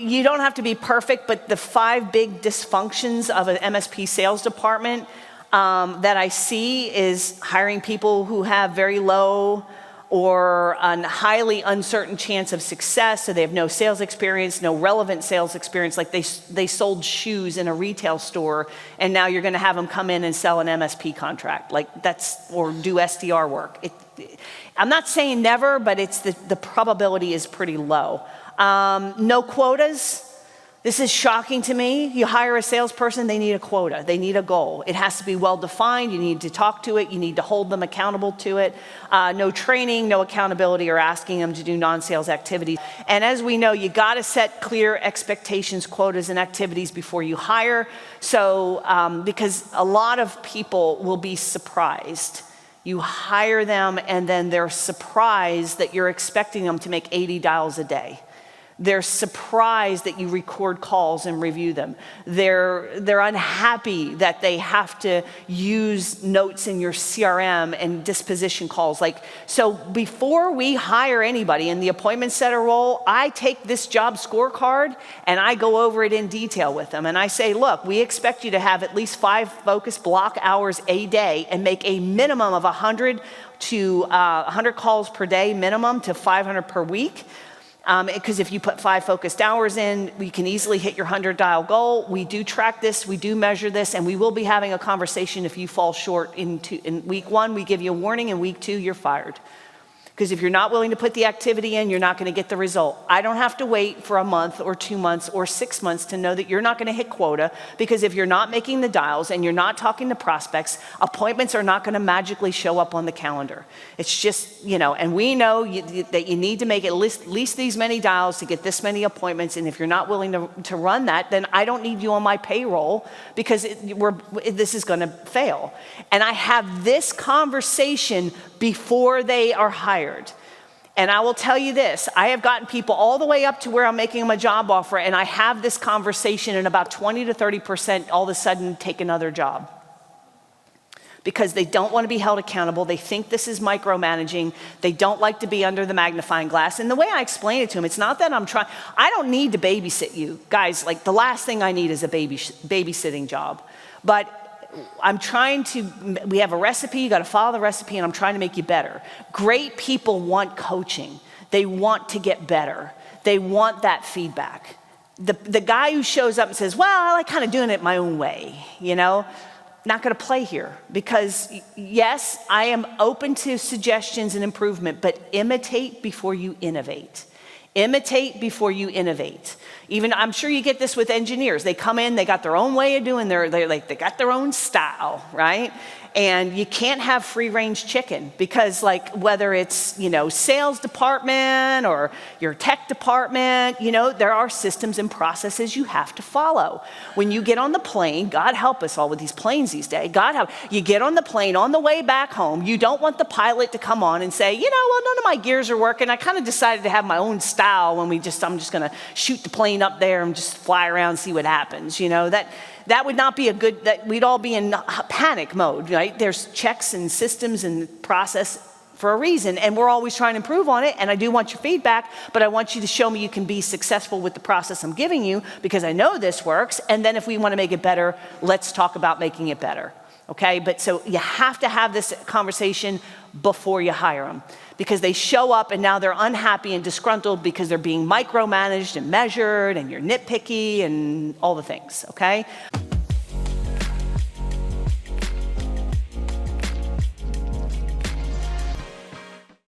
You don't have to be perfect, but the 5 big dysfunctions of an MSP sales department that I see is hiring people who have very low or a highly uncertain chance of success, so they have no sales experience, no relevant sales experience, like they sold shoes in a retail store, and now you're gonna have them come in and sell an MSP contract, or do SDR work. I'm not saying never, but it's the probability is pretty low. No quotas. This is shocking to me. You hire a salesperson, they need a quota. They need a goal. It has to be well-defined. You need to talk to it. You need to hold them accountable to it. No training, no accountability, or asking them to do non-sales activities. And as we know, you got to set clear expectations, quotas, and activities before you hire. So, because a lot of people will be surprised. You hire them, and then they're surprised that you're expecting them to make 80 dials a day. They're surprised that you record calls and review them. They're unhappy that they have to use notes in your CRM and disposition calls. So before we hire anybody in the appointment setter role, I take this job scorecard and I go over it in detail with them. And I say, look, we expect you to have at least 5 focus block hours a day and make a minimum of 100 calls per day, minimum to 500 per week. Because if you put 5 focused hours in, we can easily hit your 100 dial goal. We do track this, we do measure this, and we will be having a conversation if you fall short in week 1, we give you a warning, in week 2, you're fired. Because if you're not willing to put the activity in, you're not going to get the result. I don't have to wait for a month or 2 months or 6 months to know that you're not going to hit quota, because if you're not making the dials and you're not talking to prospects, appointments are not going to magically show up on the calendar. It's just, and we know that you need to make at least these many dials to get this many appointments, and if you're not willing to run that, then I don't need you on my payroll, because this is going to fail. And I have this conversation before they are hired. And I will tell you this, I have gotten people all the way up to where I'm making them a job offer, and I have this conversation, and about 20 to 30% all of a sudden take another job. Because they don't want to be held accountable. They think this is micromanaging. They don't like to be under the magnifying glass. And the way I explain it to them, it's not that I don't need to babysit you. Guys, the last thing I need is a babysitting job. But we have a recipe, you got to follow the recipe, and I'm trying to make you better. Great people want coaching. They want to get better. They want that feedback. The guy who shows up and says, well, I like kind of doing it my own way, not going to play here, because yes, I am open to suggestions and improvement, but imitate before you innovate. Imitate before you innovate. Even, I'm sure you get this with engineers. They come in, they got their own way of doing they got their own style, right? And you can't have free-range chicken, because whether it's, sales department or your tech department, there are systems and processes you have to follow. When you get on the plane, God help us all with these planes these days, you get on the plane on the way back home, you don't want the pilot to come on and say, well, none of my gears are working. I kind of decided to have my own style when I'm just going to shoot the plane up there and just fly around and see what happens. That would not be that we'd all be in panic mode, right? There's checks and systems and process for a reason, and we're always trying to improve on it, and I do want your feedback, but I want you to show me you can be successful with the process I'm giving you, because I know this works, and then if we want to make it better, let's talk about making it better, okay? But so you have to have this conversation before you hire them, because they show up and now they're unhappy and disgruntled because they're being micromanaged and measured, and you're nitpicky and all the things, okay?